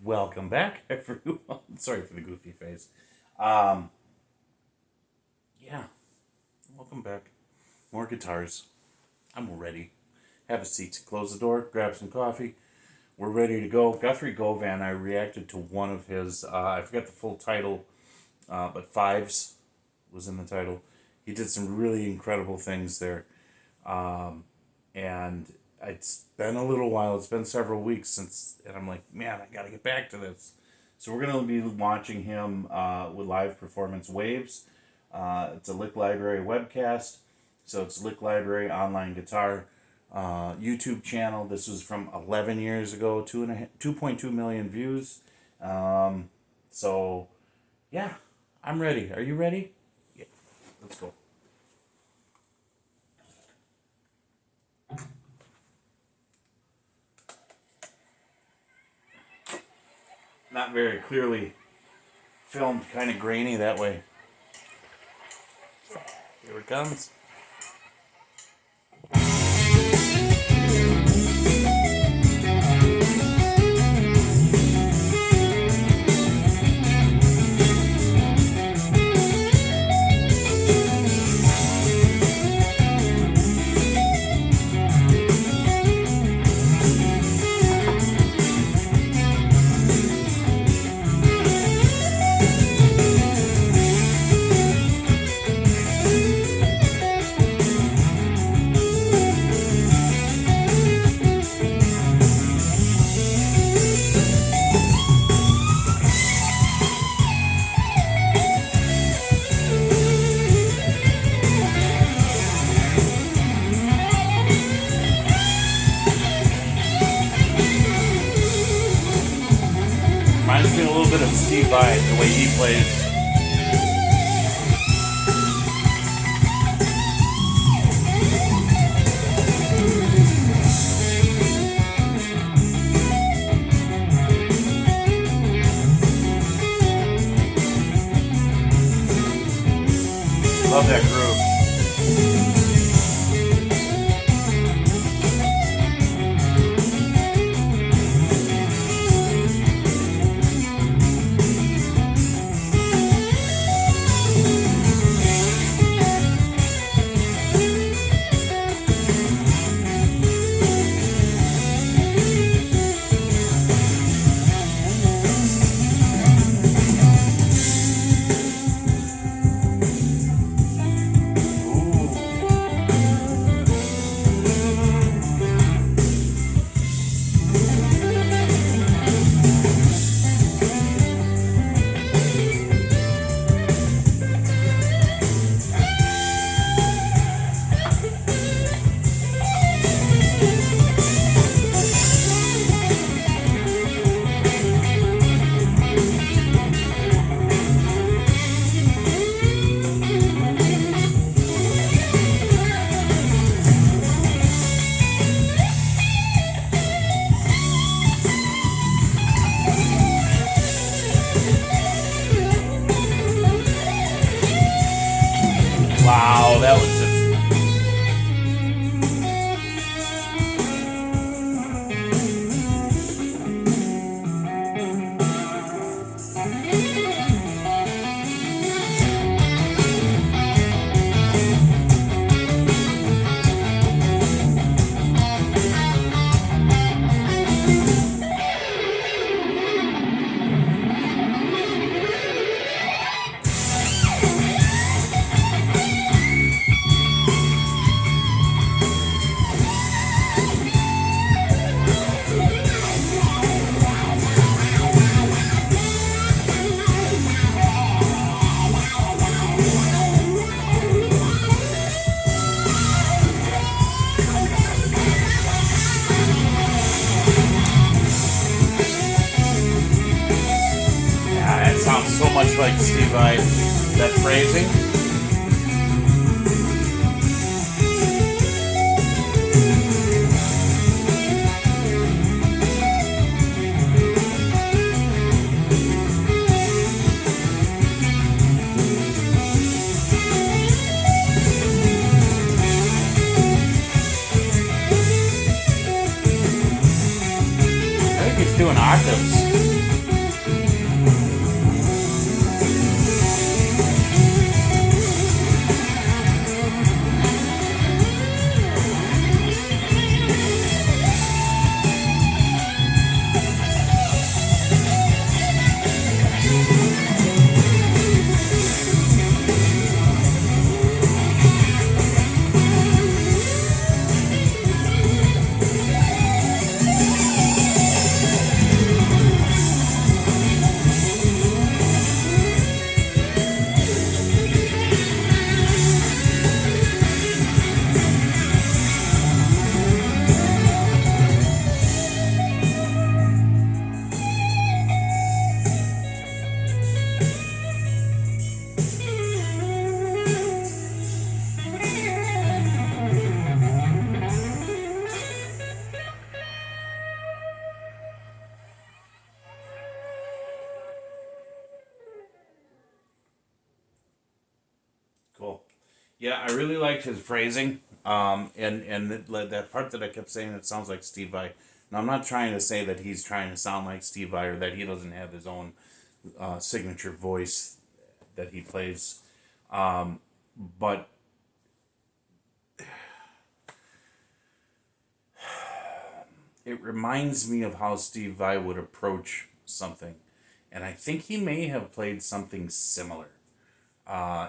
Welcome back, everyone. Sorry for the goofy face. Um, yeah, welcome back. More guitars. I'm ready. Have a seat. Close the door. Grab some coffee. We're ready to go. Guthrie Govan, I reacted to one of his, I forget the full title, but Fives was in the title. He did some really incredible things there. And it's been a little while. It's been several weeks since, and I'm like, man, I got to get back to this. So we're going to be watching him with live performance Waves. It's a Lick Library webcast. So it's Lick Library Online Guitar YouTube channel. This was from 11 years ago, 2.2 million views. So, yeah, I'm ready. Are you ready? Yeah, let's go. Not very clearly filmed, kind of grainy that way. Here it comes. Reminds me a little bit of Steve Vai, the way he plays. Love that groove. Wow, that was just... sounds so much like Steve Vai, that phrasing. I think he's doing octaves. Yeah, I really liked his phrasing. And that part that I kept saying, it sounds like Steve Vai. Now, I'm not trying to say that he's trying to sound like Steve Vai or that he doesn't have his own signature voice that he plays. But it reminds me of how Steve Vai would approach something. And I think he may have played something similar.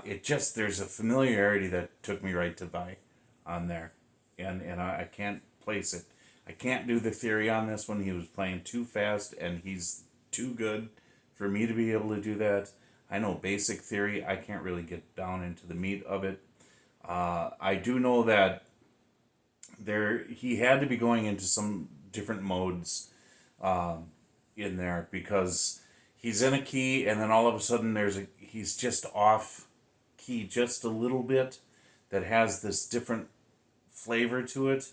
It just, there's a familiarity that took me right to Vai on there. And I can't place it. I can't do the theory on this one. He was playing too fast and he's too good for me to be able to do that. I know basic theory. I can't really get down into the meat of it. I do know that he had to be going into some different modes in there because he's in a key and then all of a sudden he's just off key just a little bit that has this different flavor to it,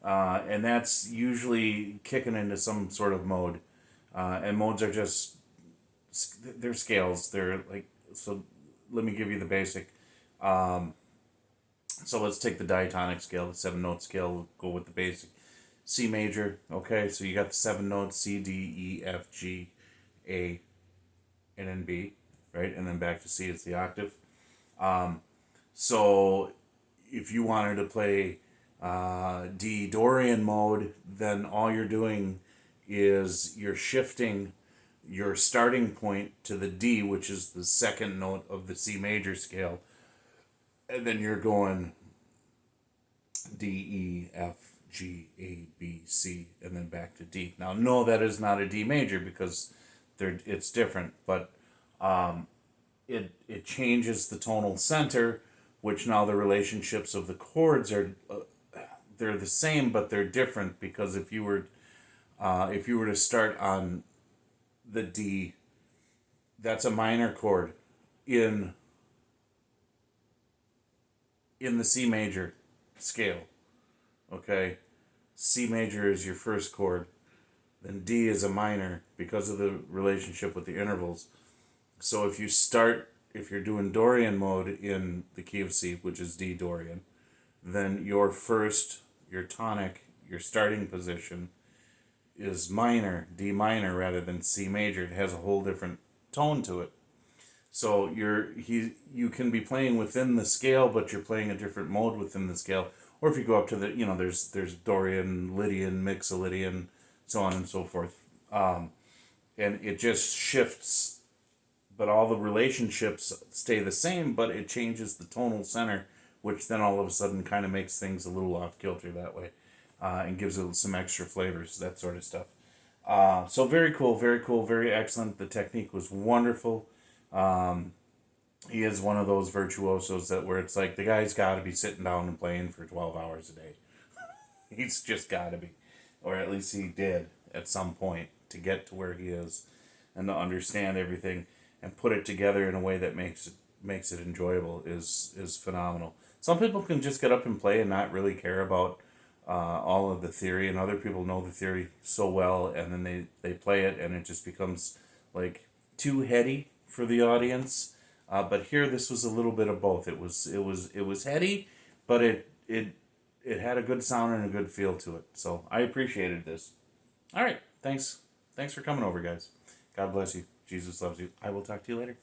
and that's usually kicking into some sort of mode, and modes are just, they're scales, they're like, so let me give you the basic. So let's take the diatonic scale, the 7-note scale. We'll go with the basic C major. Okay, so you got the 7 notes: C, D, E, F, G, A, and then B, right? And then back to C, it's the octave. So if you wanted to play D Dorian mode, then all you're doing is you're shifting your starting point to the D, which is the 2nd note of the C major scale, and then you're going D, E, F, G, A, B, C, and then back to D. Now, no, that is not a D major because it's different, but it changes the tonal center, which now the relationships of the chords are they're the same, but they're different because if you were to start on the D, that's a minor chord in the C major scale. Okay, C major is your first chord, then D is a minor because of the relationship with the intervals. So if you're doing Dorian mode in the key of C, which is D Dorian, then your tonic, your starting position is minor, D minor rather than C major. It has a whole different tone to it. So you can be playing within the scale, but you're playing a different mode within the scale. Or if you go up to the, there's Dorian, Lydian, Mixolydian, so on and so forth. And it just shifts, but all the relationships stay the same, but it changes the tonal center, which then all of a sudden kind of makes things a little off kilter that way, and gives it some extra flavors, that sort of stuff. So very cool, very excellent. The technique was wonderful. He is one of those virtuosos that where it's like the guy's got to be sitting down and playing for 12 hours a day. He's just got to be, or at least he did at some point to get to where he is, and to understand everything and put it together in a way that makes it enjoyable is phenomenal. Some people can just get up and play and not really care about all of the theory, and other people know the theory so well, and then they play it, and it just becomes like too heady for the audience. But here, this was a little bit of both. It was heady, but it had a good sound and a good feel to it. So I appreciated this. All right, thanks for coming over, guys. God bless you. Jesus loves you. I will talk to you later.